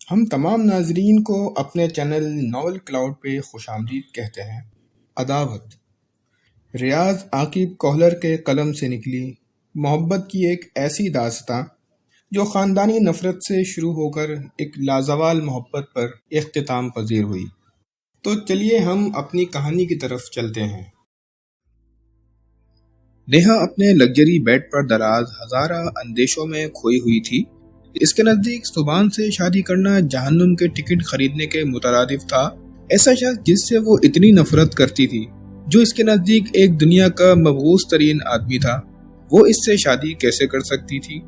ہم تمام ناظرین کو اپنے چینل ناول کلاؤڈ پہ خوش آمدید کہتے ہیں۔ عداوت ریاض عاقب کوہلر کے قلم سے نکلی محبت کی ایک ایسی داستاں جو خاندانی نفرت سے شروع ہو کر ایک لازوال محبت پر اختتام پذیر ہوئی۔ تو چلیے ہم اپنی کہانی کی طرف چلتے ہیں۔ نیہا اپنے لگژری بیڈ پر دراز ہزارہ اندیشوں میں کھوئی ہوئی تھی۔ اس کے نزدیک سبحان سے شادی کرنا جہنم کے ٹکٹ خریدنے کے مترادف تھا۔ ایسا شخص جس سے وہ اتنی نفرت کرتی تھی، جو اس کے نزدیک ایک دنیا کا مبغوض ترین آدمی تھا، وہ اس سے شادی کیسے کر سکتی تھی؟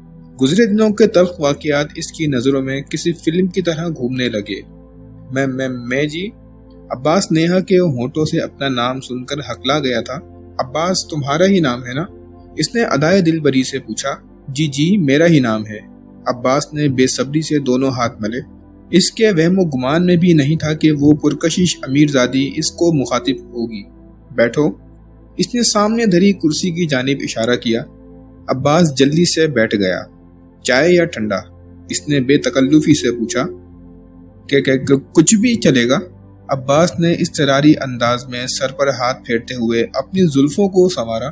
گزرے دنوں کے تلخ واقعات اس کی نظروں میں کسی فلم کی طرح گھومنے لگے۔ میں جی؟ عباس نیہا کے ہونٹوں سے اپنا نام سن کر ہکلا گیا تھا۔ عباس تمہارا ہی نام ہے نا؟ اس نے ادائے دل بری سے پوچھا۔ جی میرا ہی نام ہے۔ عباس نے بے صبری سے دونوں ہاتھ ملے۔ اس کے وہم و گمان میں بھی نہیں تھا کہ وہ پرکشش امیرزادی اس کو مخاطب ہوگی۔ بیٹھو۔ اس نے سامنے دھری کرسی کی جانب اشارہ کیا۔ عباس جلدی سے بیٹھ گیا۔ چائے یا ٹھنڈا؟ اس نے بے تکلفی سے پوچھا۔ کہ کچھ بھی چلے گا۔ عباس نے اضطراری انداز میں سر پر ہاتھ پھیرتے ہوئے اپنی زلفوں کو سنوارا۔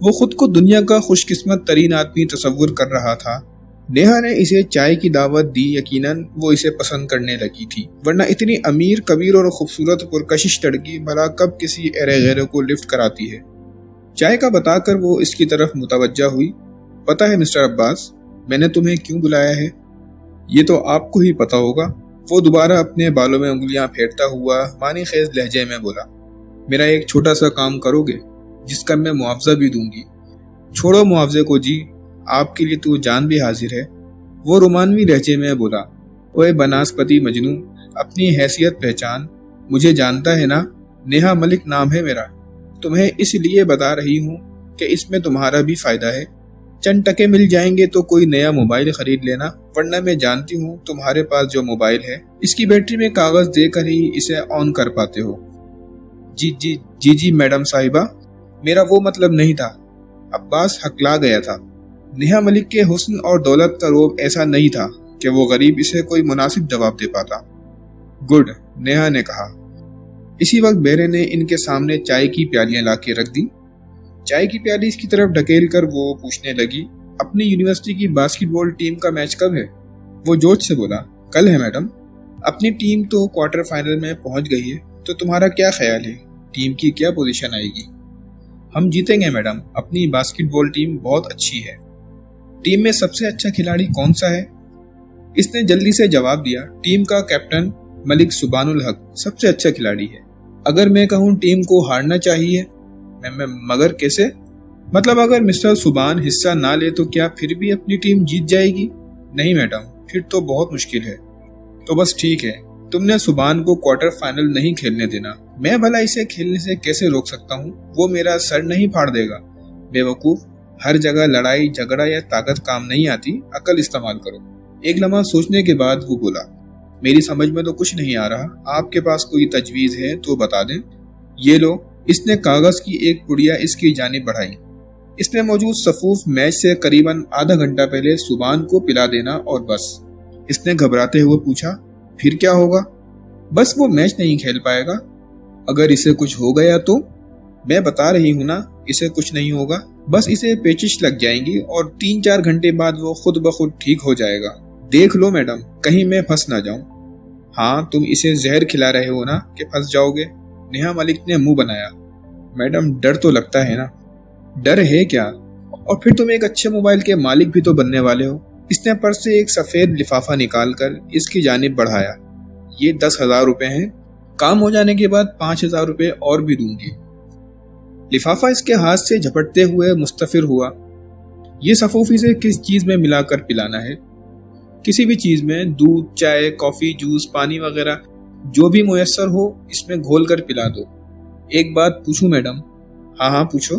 وہ خود کو دنیا کا خوش قسمت ترین آدمی تصور کر رہا تھا۔ نیہا نے اسے چائے کی دعوت دی، یقیناً وہ اسے پسند کرنے لگی تھی، ورنہ اتنی امیر، کبیر اور خوبصورت پرکشش لڑکی بھلا کب کسی ایرے غیرے کو لفٹ کراتی ہے؟ چائے کا بتا کر وہ اس کی طرف متوجہ ہوئی۔ پتہ ہے مسٹر عباس، میں نے تمہیں کیوں بلایا ہے؟ یہ تو آپ کو ہی پتہ ہوگا۔ وہ دوبارہ اپنے بالوں میں انگلیاں پھیرتا ہوا معنی خیز لہجے میں بولا۔ میرا ایک چھوٹا سا کام کرو گے جس کا میں معاوضہ بھی دوں گی؟ چھوڑو معاوضے کو جی، آپ کے لیے تو جان بھی حاضر ہے۔ وہ رومانوی لہجے میں بولا۔ اوے بناسپتی مجنوں، اپنی حیثیت پہچان، مجھے جانتا ہے نا؟ نیہا ملک نام ہے میرا۔ تمہیں اس لیے بتا رہی ہوں کہ اس میں تمہارا بھی فائدہ ہے۔ چند ٹکے مل جائیں گے تو کوئی نیا موبائل خرید لینا، ورنہ میں جانتی ہوں تمہارے پاس جو موبائل ہے اس کی بیٹری میں کاغذ دے کر ہی اسے آن کر پاتے ہو۔ جی میڈم صاحبہ، میرا وہ مطلب نہیں تھا۔ عباس ہکلا گیا تھا۔ نیہا ملک کے حسن اور دولت کا روب ایسا نہیں تھا کہ وہ غریب اسے کوئی مناسب جواب دے پاتا۔ گڈ، نیہا نے کہا۔ اسی وقت بیرے نے ان کے سامنے چائے کی پیالیاں لا کے رکھ دی۔ چائے کی پیالی اس کی طرف ڈھکیل کر وہ پوچھنے لگی، اپنی یونیورسٹی کی باسکٹ بال ٹیم کا میچ کب ہے؟ وہ جوش سے بولا، کل ہے میڈم۔ اپنی ٹیم تو کوارٹر فائنل میں پہنچ گئی ہے، تو تمہارا کیا خیال ہے؟ ٹیم کی کیا پوزیشن آئے گی؟ ہم جیتیں گے میڈم، اپنی باسکٹ بال ٹیم بہت اچھی ہے۔ ٹیم میں سب سے اچھا کھلاڑی کون سا ہے؟ اس نے جلدی سے جواب دیا، ٹیم کا کیپٹن ملک سبحان الحق سب سے اچھا کھلاڑی ہے۔ اگر میں کہوں ٹیم کو ہارنا چاہیے، مگر کیسے؟ مطلب اگر مسٹر سبحان حصہ نہ لے تو کیا پھر بھی اپنی ٹیم جیت جائے گی؟ نہیں میڈم، پھر تو بہت مشکل ہے۔ تو بس ٹھیک ہے، تم نے سبحان کو کوارٹر فائنل نہیں کھیلنے دینا۔ میں بھلا اسے کھیلنے سے کیسے روک سکتا ہوں؟ وہ میرا سر نہیں پھاڑ دے گا۔ بے وقوف، ہر جگہ لڑائی جھگڑا یا طاقت کام نہیں آتی، عقل استعمال کرو۔ ایک لمحہ سوچنے کے بعد وہ بولا، میری سمجھ میں تو کچھ نہیں آ رہا، آپ کے پاس کوئی تجویز ہے تو بتا دیں۔ یہ لو۔ اس نے کاغذ کی ایک پڑیا اس کی جانب بڑھائی۔ اس میں موجود صفوف میچ سے قریباً آدھا گھنٹہ پہلے سبحان کو پلا دینا اور بس۔ اس نے گھبراتے ہوئے پوچھا، پھر کیا ہوگا؟ بس وہ میچ نہیں کھیل پائے گا۔ اگر اسے کچھ ہو گیا تو؟ میں بتا رہی ہوں نا، اسے کچھ نہیں ہوگا، بس اسے پیچش لگ جائیں گی اور 3-4 گھنٹے بعد وہ خود بخود ٹھیک ہو جائے گا۔ دیکھ لو میڈم، کہیں میں پھنس نہ جاؤں۔ ہاں، تم اسے زہر کھلا رہے ہو نا کہ پھنس جاؤ گے؟ نیہا ملک نے منہ بنایا۔ میڈم ڈر تو لگتا ہے نا۔ ڈر ہے کیا؟ اور پھر تم ایک اچھے موبائل کے مالک بھی تو بننے والے ہو۔ اس نے پرس سے ایک سفید لفافہ نکال کر اس کی جانب بڑھایا۔ یہ 10,000 روپے ہیں، کام ہو جانے کے بعد 5,000 روپے اور بھی دوں گی۔ لفافہ اس کے ہاتھ سے جھپٹتے ہوئے مستفر ہوا۔ یہ صفوف اسے کس چیز میں ملا کر پلانا ہے؟ کسی بھی چیز میں، دودھ، چائے، کافی، جوس، پانی وغیرہ جو بھی میسر ہو اس میں گھول کر پلا دو۔ ایک بات پوچھوں میڈم؟ ہاں پوچھو۔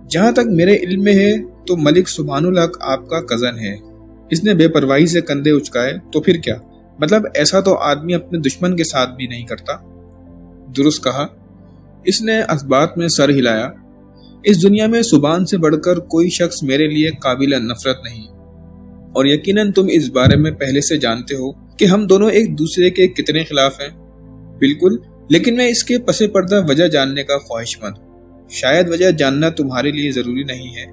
جہاں تک میرے علم میں ہے تو ملک سبحان الحق آپ کا کزن ہے۔ اس نے بے پرواہی سے کندھے اچکائے۔ تو پھر کیا؟ مطلب ایسا تو آدمی اپنے دشمن کے ساتھ بھی نہیں کرتا۔ درست کہا۔ اس نے اثبات میں سر ہلایا۔ اس دنیا میں سبحان سے بڑھ کر کوئی شخص میرے لیے قابل نفرت نہیں، اور یقیناً تم اس بارے میں پہلے سے جانتے ہو کہ ہم دونوں ایک دوسرے کے کتنے خلاف ہیں؟ بالکل، لیکن میں اس کے پس پردہ وجہ جاننے کا خواہش مند ہوں۔ شاید وجہ جاننا تمہارے لیے ضروری نہیں ہے۔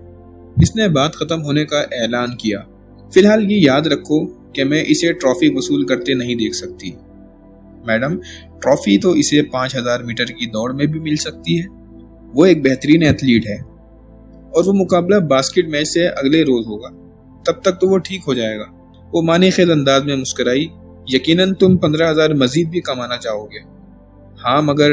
اس نے بات ختم ہونے کا اعلان کیا۔ فی الحال یہ یاد رکھو کہ میں اسے ٹرافی وصول کرتے نہیں دیکھ سکتی۔ میڈم، ٹرافی تو اسے 5000 میٹر کی دوڑ میں بھی مل سکتی ہے۔ وہ ایک بہترین ایتھلیٹ ہے اور وہ مقابلہ باسکٹ میچ سے اگلے روز ہوگا۔ تب تک تو وہ ٹھیک ہو جائے گا۔ وہ معنی خیز انداز میں مسکرائی۔ یقیناً تم 15000 مزید بھی کمانا چاہو گے۔ ہاں مگر…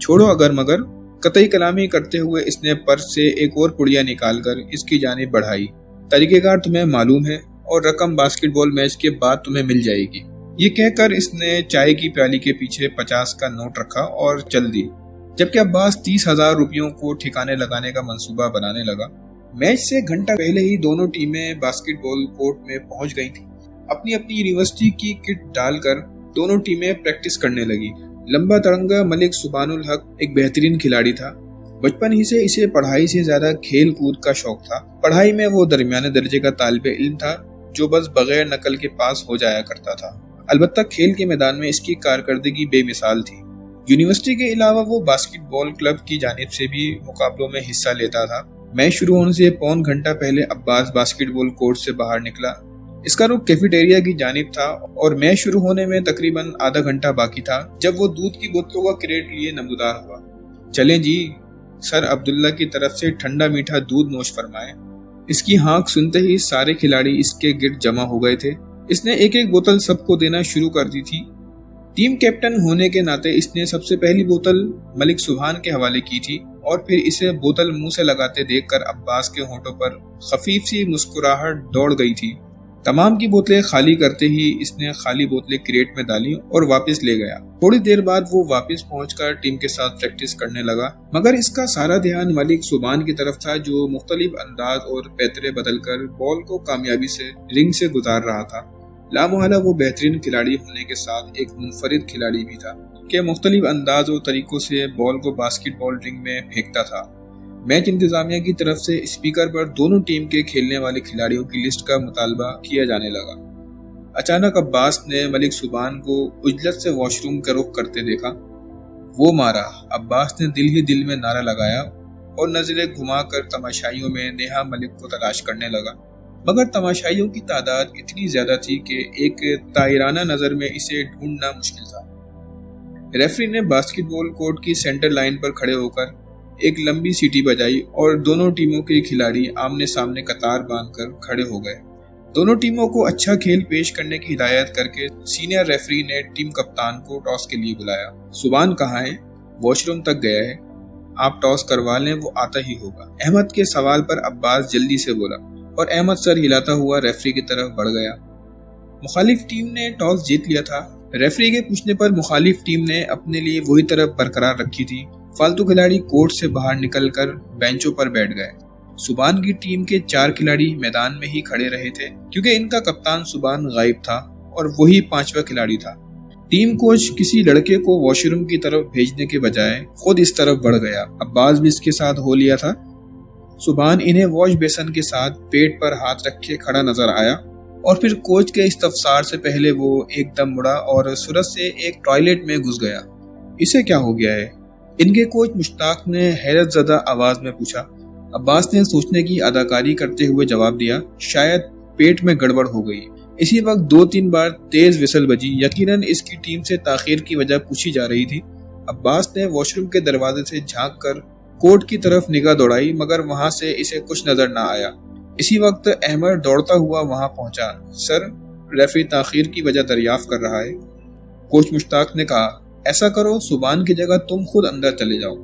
چھوڑو اگر مگر، قطعی کلامی کرتے ہوئے اس نے پرس سے ایک اور پڑیا نکال کر اس کی جانب بڑھائی۔ طریقہ کار تمہیں معلوم ہے اور رقم باسکٹ بال میچ کے بعد تمہیں مل جائے گی۔ یہ کہہ کر اس نے چائے کی پیالی کے پیچھے 50 کا نوٹ رکھا اور چل دی، جبکہ عباس 30,000 روپیوں کو ٹھکانے لگانے کا منصوبہ بنانے لگا۔ میچ سے گھنٹہ پہلے ہی دونوں ٹیمیں باسکٹ بال کورٹ میں پہنچ گئی تھیں۔ اپنی اپنی یونیورسٹی کی کٹ ڈال کر دونوں ٹیمیں پریکٹس کرنے لگی۔ لمبا تڑنگا ملک سبحان الحق ایک بہترین کھلاڑی تھا۔ بچپن ہی سے اسے پڑھائی سے زیادہ کھیل کود کا شوق تھا۔ پڑھائی میں وہ درمیانے درجے کا طالب علم تھا جو بس بغیر نقل کے پاس ہو جایا کرتا تھا۔ البتہ کھیل کے میدان میں اس کی کارکردگی بے مثال تھی۔ یونیورسٹی کے علاوہ وہ باسکٹ بال کلب کی جانب سے بھی مقابلوں میں حصہ لیتا تھا۔ میچ شروع ہونے سے پون گھنٹہ پہلے عباس باسکٹ بال کورٹ سے باہر نکلا۔ اس کا رخ کیفیٹیریا کی جانب تھا اور میچ شروع ہونے میں تقریباً آدھا گھنٹہ باقی تھا جب وہ دودھ کی بوتلوں کا کریٹ لیے نمودار ہوا۔ چلیں جی، سر عبداللہ کی طرف سے ٹھنڈا میٹھا دودھ نوش فرمائے۔ اس کی ہانک سنتے ہی سارے کھلاڑی اس کے گرد جمع ہو گئے تھے۔ اس نے ایک ایک بوتل سب کو دینا شروع کر دی تھی۔ ٹیم کیپٹن ہونے کے ناطے اس نے سب سے پہلی بوتل ملک سبحان کے حوالے کی تھی اور پھر اسے بوتل منہ سے لگاتے دیکھ کر عباس کے ہونٹوں پر خفیف سی مسکراہٹ دوڑ گئی تھی۔ تمام کی بوتلیں خالی کرتے ہی اس نے خالی بوتلیں کریٹ میں ڈالی اور واپس لے گیا۔ تھوڑی دیر بعد وہ واپس پہنچ کر ٹیم کے ساتھ پریکٹس کرنے لگا، مگر اس کا سارا دھیان ملک سبحان کی طرف تھا جو مختلف انداز اور پیترے بدل کر بال کو کامیابی سے رنگ سے گزار رہا تھا۔ لامحالہ وہ بہترین کھلاڑی ہونے کے ساتھ ایک منفرد کھلاڑی بھی تھا کہ مختلف انداز اور طریقوں سے بال کو باسکٹ بال رنگ میں پھینکتا تھا۔ میچ انتظامیہ کی طرف سے اسپیکر پر دونوں ٹیم کے کھیلنے والے کھلاڑیوں کی لسٹ کا مطالبہ کیا جانے لگا۔ اچانک عباس نے ملک سبحان کو عجلت سے واش روم کا رخ کرتے دیکھا۔ وہ مارا! عباس نے دل ہی دل میں نعرہ لگایا اور نظریں گھما کر تماشائیوں میں نیہا ملک کو تلاش کرنے لگا، مگر تماشائیوں کی تعداد اتنی زیادہ تھی کہ ایک طائرانہ نظر میں اسے ڈھونڈنا مشکل تھا۔ ریفری نے باسکٹ بال کورٹ کی سینٹر لائن پر کھڑے ہو کر ایک لمبی سیٹی بجائی اور دونوں ٹیموں کے کھلاڑی آمنے سامنے قطار باندھ کر کھڑے ہو گئے۔ دونوں ٹیموں کو اچھا کھیل پیش کرنے کی ہدایت کر کے سینئر ریفری نے ٹیم کپتان کو ٹاس کے لیے بلایا۔ سبحان کہاں ہے؟ واش روم تک گیا ہے۔ آپ ٹاس کروا لیں، وہ آتا ہی ہوگا۔ احمد کے سوال پر عباس جلدی سے بولا اور احمد سر ہلاتا ہوا ریفری کی طرف بڑھ گیا۔ مخالف ٹیم نے ٹاس جیت لیا تھا۔ ریفری کے پوچھنے پر مخالف ٹیم نے اپنے لیے وہی طرف برقرار رکھی تھی۔ فالتو کھلاڑی کورٹ سے باہر نکل کر بینچوں پر بیٹھ گئے۔ سبحان کی ٹیم کے 4 کھلاڑی میدان میں ہی کھڑے رہے تھے کیونکہ ان کا کپتان سبحان غائب تھا اور وہی 5واں کھلاڑی تھا۔ ٹیم کوچ کسی لڑکے کو واش روم کی طرف بھیجنے کے بجائے خود اس طرف بڑھ گیا۔ عباس بھی اس کے ساتھ ہو لیا تھا۔ سبحان انہیں واش بیسن کے ساتھ پیٹ پر ہاتھ رکھے کھڑا نظر آیا اور پھر کوچ کے استفسار سے پہلے وہ ایک دم مڑا اور سرعت سے ایک ٹوائلٹ میں گھس گیا۔ اسے کیا ہو گیا ہے؟ ان کے کوچ مشتاق نے حیرت زدہ آواز میں پوچھا۔ عباس نے سوچنے کی اداکاری کرتے ہوئے جواب دیا، شاید پیٹ میں گڑبڑ ہو گئی۔ اسی وقت 2-3 بار تیز وسل بجی۔ یقیناً اس کی ٹیم سے تاخیر کی وجہ پوچھی جا رہی تھی۔ عباس نے واش روم کے دروازے سے جھانک کر کورٹ کی طرف نگاہ دوڑائی، مگر وہاں سے اسے کچھ نظر نہ آیا۔ اسی وقت احمد دوڑتا ہوا وہاں پہنچا۔ سر، ریفری تاخیر کی وجہ دریافت کر رہا ہے۔ کوچ مشتاق نے کہا، ایسا کرو، سبحان کی جگہ تم خود اندر چلے جاؤ،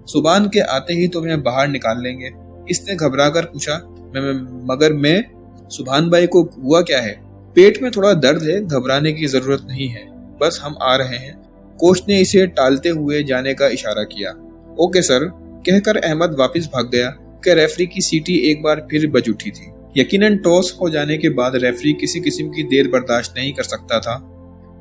سبحان کے آتے ہی تمہیں باہر نکال لیں گے۔ اس نے گھبرا کر پوچھا، مگر میں؟ سبحان بھائی کو ہوا کیا ہے؟ پیٹ میں تھوڑا درد ہے، گھبرانے کی ضرورت نہیں ہے، بس ہم آ رہے ہیں۔ کوچ نے اسے ٹالتے ہوئے جانے کا اشارہ کیا۔ اوکے سر کہہ کر احمد واپس بھاگ گیا کہ ریفری کی سیٹی ایک بار پھر بج اٹھی تھی۔ یقیناً ٹاس ہو جانے کے بعد ریفری کسی قسم کی دیر برداشت نہیں کر سکتا تھا۔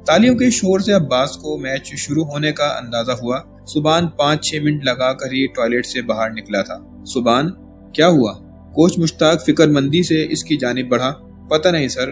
تالیوں کے شور سے عباس کو میچ شروع ہونے کا اندازہ ہوا۔ سبحان 5-6 منٹ لگا کر ہی ٹوائلٹ سے باہر نکلا تھا۔ سبحان، کیا ہوا؟ کوچ مشتاق فکر مندی سے اس کی جانب بڑھا۔ پتہ نہیں سر،